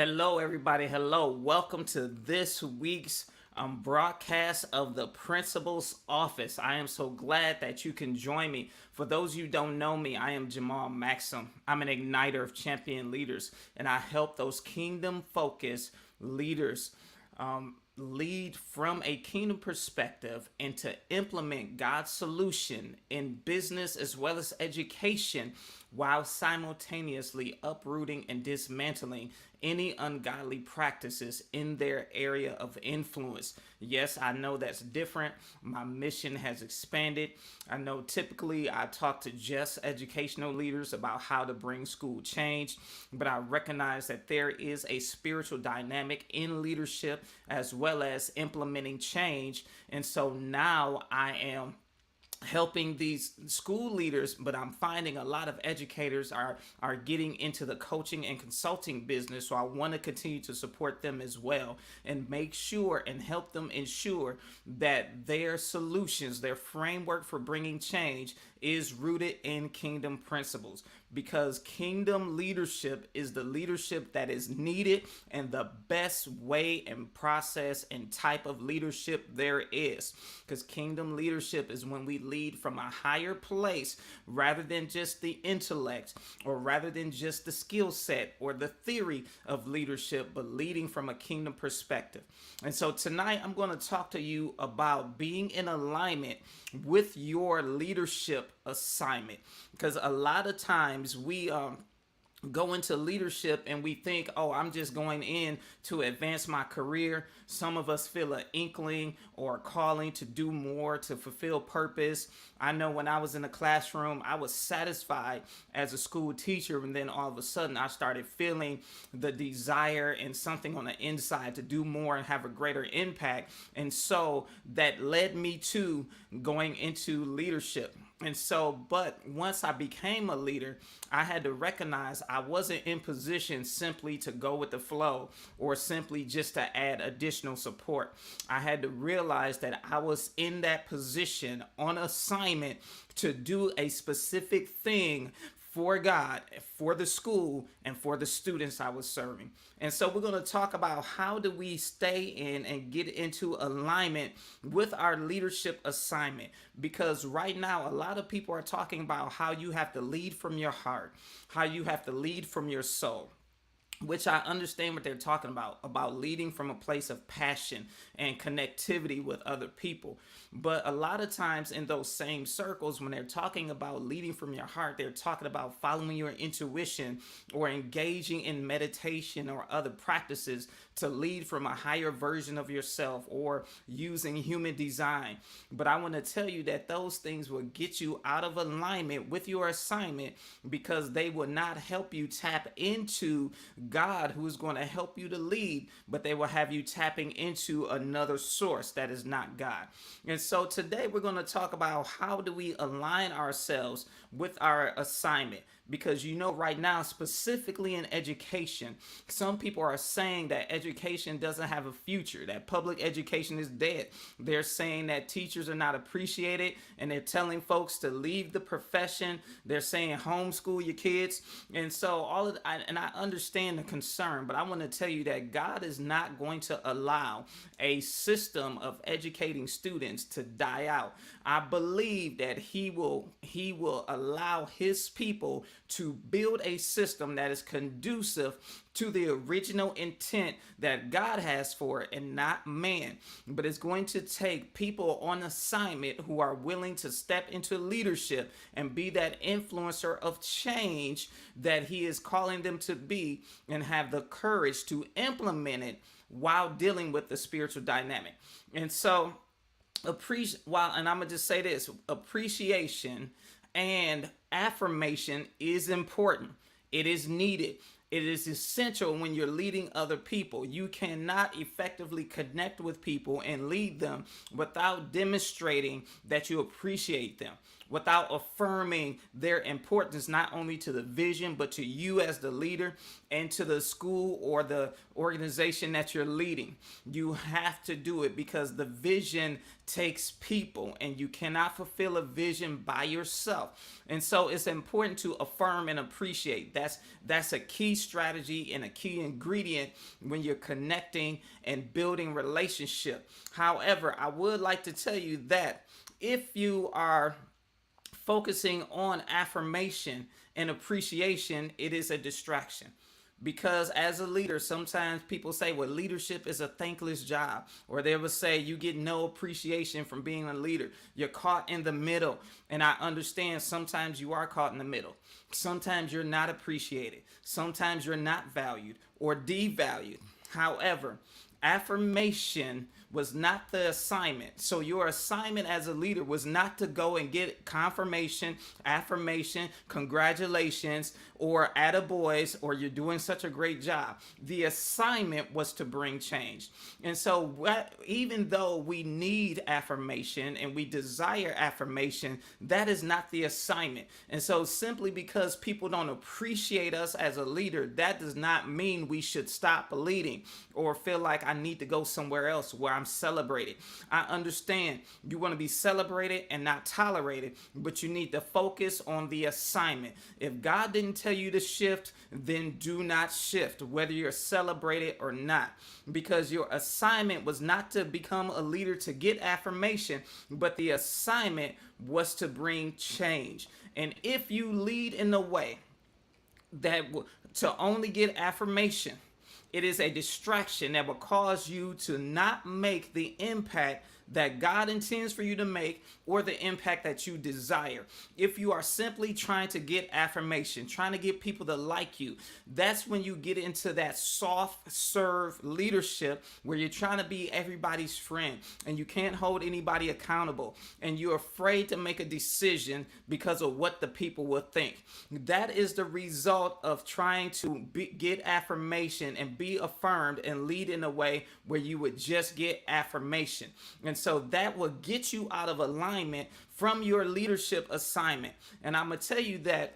Hello, everybody. Hello. Welcome to this week's broadcast of the Principal's Office. I am so glad that you can join me. For those you don't know me, I am Jamal Maxim. I'm an igniter of champion leaders, and I help those kingdom focused leaders lead from a kingdom perspective and to implement God's solution in business as well as education while simultaneously uprooting and dismantling any ungodly practices in their area of influence. Yes, I know that's different. My mission has expanded. I know typically I talk to just educational leaders about how to bring school change, but I recognize that there is a spiritual dynamic in leadership as well as implementing change. And so now I am helping these school leaders, but I'm finding a lot of educators are getting into the coaching and consulting business. So I want to continue to support them as well and make sure and help them ensure that their solutions, their framework for bringing change is rooted in kingdom principles, because kingdom leadership is the leadership that is needed and the best way and process and type of leadership there is. Because kingdom leadership is when we lead from a higher place rather than just the intellect or rather than just the skill set or the theory of leadership, but leading from a kingdom perspective. And so tonight I'm going to talk to you about being in alignment with your leadership assignment, because a lot of times we go into leadership and we think, oh, I'm just going in to advance my career. Some of us feel an inkling or a calling to do more, to fulfill purpose. I know when I was in the classroom, I was satisfied as a school teacher, and then all of a sudden I started feeling the desire and something on the inside to do more and have a greater impact. And so that led me to going into leadership. And so, but once I became a leader, I had to recognize I wasn't in position simply to go with the flow or simply just to add additional support. I had to realize that I was in that position on assignment to do a specific thing for God, for the school, and for the students I was serving. And so we're going to talk about how do we stay in and get into alignment with our leadership assignment. Because right now, a lot of people are talking about how you have to lead from your heart, how you have to lead from your soul, which I understand what they're talking about leading from a place of passion and connectivity with other people. But a lot of times in those same circles, when they're talking about leading from your heart, they're talking about following your intuition or engaging in meditation or other practices to lead from a higher version of yourself or using human design. But I want to tell you that those things will get you out of alignment with your assignment, because they will not help you tap into God, who is going to help you to lead, but they will have you tapping into another source that is not God. And so today we're going to talk about how do we align ourselves with our assignment. Because right now, specifically in education, some people are saying that education doesn't have a future, that public education is dead. They're saying that teachers are not appreciated, and they're telling folks to leave the profession. They're saying homeschool your kids. And so I understand the concern, but I want to tell you that God is not going to allow a system of educating students to die out. I believe that he will allow his people to build a system that is conducive to the original intent that God has for it and not man. But it's going to take people on assignment who are willing to step into leadership and be that influencer of change that he is calling them to be, and have the courage to implement it while dealing with the spiritual dynamic. And so and I'm gonna just say this: appreciation and affirmation is important. It is needed. It is essential when you're leading other people. You cannot effectively connect with people and lead them without demonstrating that you appreciate them, without affirming their importance not only to the vision, but to you as the leader and to the school or the organization that you're leading. You have to do it because the vision takes people, and you cannot fulfill a vision by yourself. And so it's important to affirm and appreciate. That's a key strategy and a key ingredient when you're connecting and building relationship. However, I would like to tell you that if you are focusing on affirmation and appreciation, it is a distraction. Because as a leader, sometimes people say, well, leadership is a thankless job. Or they will say, you get no appreciation from being a leader. You're caught in the middle. And I understand sometimes you are caught in the middle. Sometimes you're not appreciated. Sometimes you're not valued or devalued. However, affirmation was not the assignment. So your assignment as a leader was not to go and get confirmation, affirmation, congratulations, or attaboys, or you're doing such a great job. The assignment was to bring change. And so even though we need affirmation and we desire affirmation, that is not the assignment. And so simply because people don't appreciate us as a leader, that does not mean we should stop leading or feel like I need to go somewhere else where I'm celebrated. I understand you want to be celebrated and not tolerated, but you need to focus on the assignment. If God didn't tell you to shift, then do not shift, whether you're celebrated or not, because your assignment was not to become a leader to get affirmation, but the assignment was to bring change. And if you lead in a way that to only get affirmation, it is a distraction that will cause you to not make the impact that God intends for you to make or the impact that you desire. If you are simply trying to get affirmation, trying to get people to like you, that's when you get into that soft serve leadership where you're trying to be everybody's friend and you can't hold anybody accountable and you're afraid to make a decision because of what the people will think. That is the result of trying to get affirmation and be affirmed and lead in a way where you would just get affirmation. And so that will get you out of alignment from your leadership assignment. And I'm going to tell you that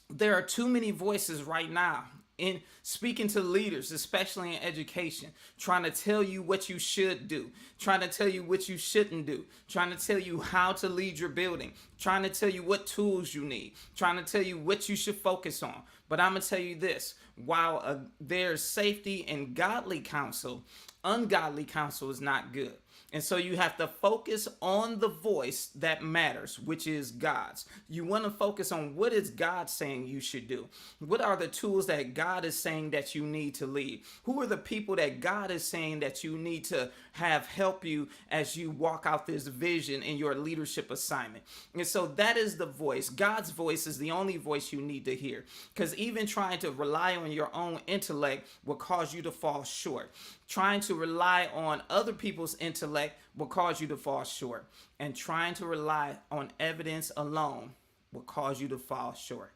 there are too many voices right now in speaking to leaders, especially in education, trying to tell you what you should do, trying to tell you what you shouldn't do, trying to tell you how to lead your building, trying to tell you what tools you need, trying to tell you what you should focus on. But I'm going to tell you this, while there's safety in godly counsel, ungodly counsel is not good. And so you have to focus on the voice that matters, which is God's. You want to focus on what is God saying you should do. What are the tools that God is saying that you need to lead? Who are the people that God is saying that you need to have help you as you walk out this vision in your leadership assignment? And so that is the voice. God's voice is the only voice you need to hear, because even trying to rely on your own intellect will cause you to fall short. Trying to rely on other people's intellect will cause you to fall short. And trying to rely on evidence alone will cause you to fall short.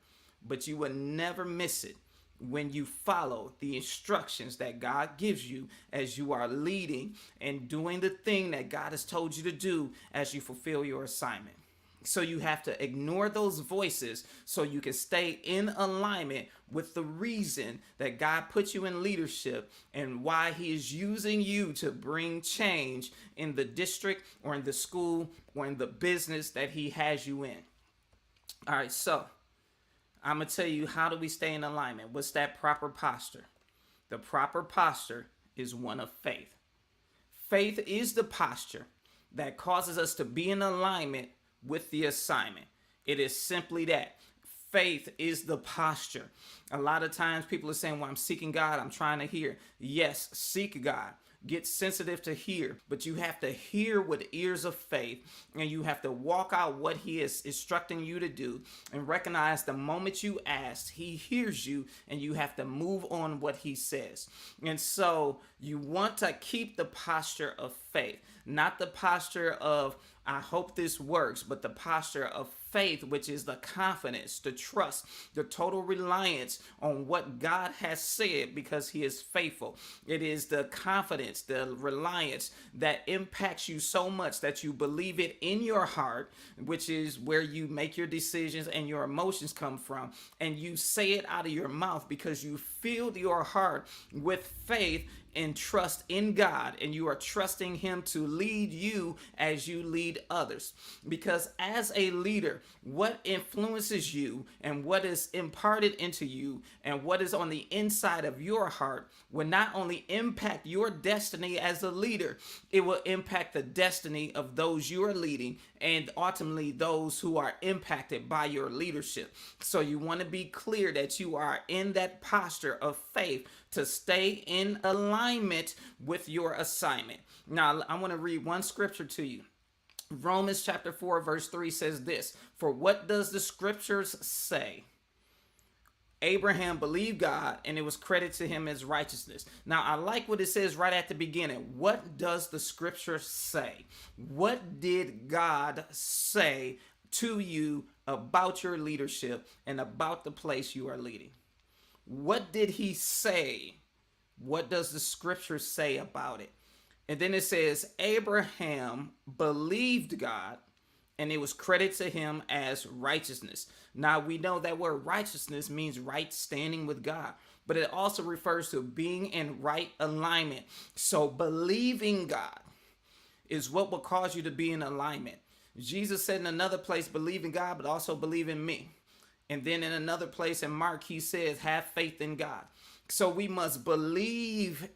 But you will never miss it when you follow the instructions that God gives you as you are leading and doing the thing that God has told you to do as you fulfill your assignment. So you have to ignore those voices so you can stay in alignment with the reason that God put you in leadership and why he is using you to bring change in the district or in the school or in the business that he has you in. All right, so I'm going to tell you, how do we stay in alignment? What's that proper posture? The proper posture is one of faith. Faith is the posture that causes us to be in alignment with the assignment. It is simply that. Faith is the posture. A lot of times people are saying, well, I'm seeking God, I'm trying to hear. Yes, seek God. Get sensitive to hear, but you have to hear with ears of faith, and you have to walk out what he is instructing you to do and recognize the moment you ask, he hears you, and you have to move on what he says. And so you want to keep the posture of faith, not the posture of, I hope this works, but the posture of faith, which is the confidence, the trust, the total reliance on what God has said because he is faithful. It is the confidence, the reliance that impacts you so much that you believe it in your heart, which is where you make your decisions and your emotions come from. And you say it out of your mouth because you filled your heart with faith and trust in God, and you are trusting Him to lead you as you lead others. Because as a leader, what influences you and what is imparted into you and what is on the inside of your heart will not only impact your destiny as a leader, it will impact the destiny of those you are leading and ultimately those who are impacted by your leadership. So you want to be clear that you are in that posture of faith to stay in alignment with your assignment. Now, I want to read one scripture to you. Romans chapter 4, verse 3 says this: "For what does the scriptures say? Abraham believed God, and it was credited to him as righteousness." Now, I like what it says right at the beginning. What does the scripture say? What did God say to you about your leadership and about the place you are leading? What did he say? What does the scripture say about it? And then it says, Abraham believed God, and it was credited to him as righteousness. Now, we know that word righteousness means right standing with God, but it also refers to being in right alignment. So believing God is what will cause you to be in alignment. Jesus said in another place, believe in God, but also believe in me. And then in another place in Mark, he says, have faith in God. So we must believe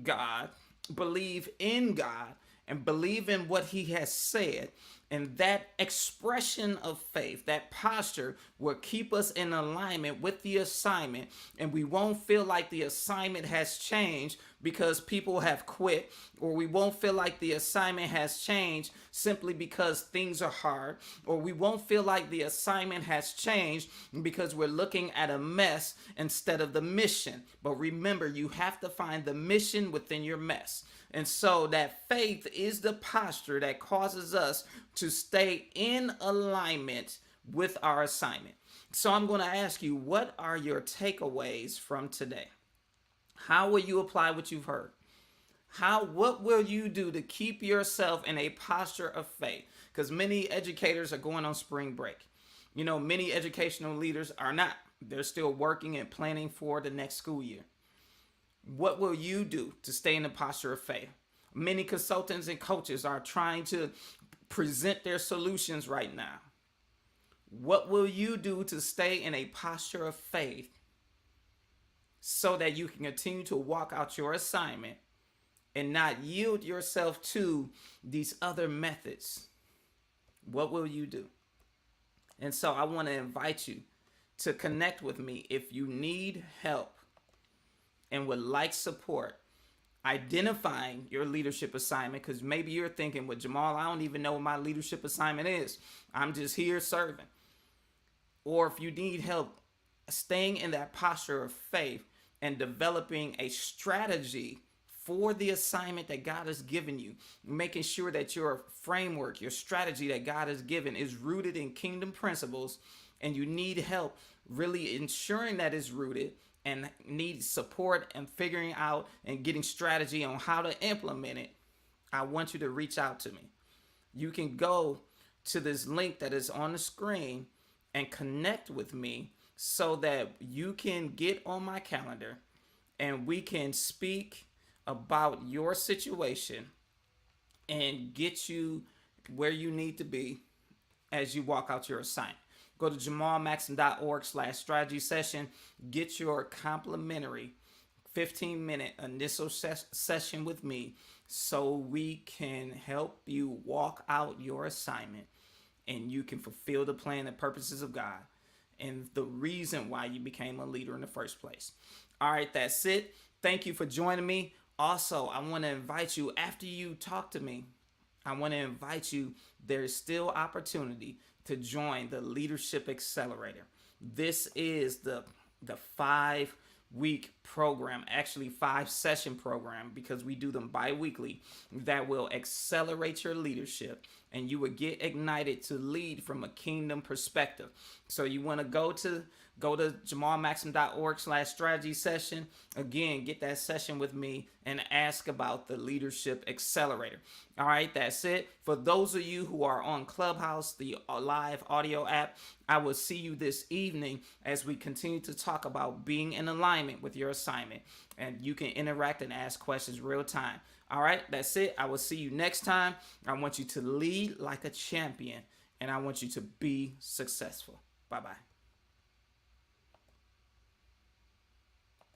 God, believe in God, and believe in what he has said. And that expression of faith, that posture, will keep us in alignment with the assignment. And we won't feel like the assignment has changed because people have quit, or we won't feel like the assignment has changed simply because things are hard, or we won't feel like the assignment has changed because we're looking at a mess instead of the mission. But remember, you have to find the mission within your mess. And so that faith is the posture that causes us to stay in alignment with our assignment. So I'm going to ask you, what are your takeaways from today? How will you apply what you've heard? What will you do to keep yourself in a posture of faith? Because many educators are going on spring break. Many educational leaders are not. They're still working and planning for the next school year. What will you do to stay in the posture of faith? Many consultants and coaches are trying to present their solutions right now. What will you do to stay in a posture of faith so that you can continue to walk out your assignment and not yield yourself to these other methods? What will you do? And so I want to invite you to connect with me if you need help and would like support identifying your leadership assignment, because maybe you're thinking, well, Jamal, I don't even know what my leadership assignment is. I'm just here serving. Or if you need help staying in that posture of faith and developing a strategy for the assignment that God has given you, making sure that your framework, your strategy that God has given is rooted in kingdom principles, and you need help really ensuring that it's rooted and need support and figuring out and getting strategy on how to implement it, I want you to reach out to me. You can go to this link that is on the screen and connect with me so that you can get on my calendar and we can speak about your situation and get you where you need to be as you walk out your assignment. Go to jamalmaxon.org/strategy session. Get your complimentary 15-minute initial session with me so we can help you walk out your assignment and you can fulfill the plan and purposes of God and the reason why you became a leader in the first place. All right, that's it. Thank you for joining me. Also, I want to invite you, after you talk to me, I want to invite you, there's still opportunity to join the Leadership Accelerator. This is the 5-week program, actually 5-session program, because we do them bi-weekly, that will accelerate your leadership and you will get ignited to lead from a kingdom perspective. So you want to go to Go to jamalmaxim.org/strategy session. Again, get that session with me and ask about the Leadership Accelerator. All right, that's it. For those of you who are on Clubhouse, the live audio app, I will see you this evening as we continue to talk about being in alignment with your assignment. And you can interact and ask questions real time. All right, that's it. I will see you next time. I want you to lead like a champion, and I want you to be successful. Bye-bye.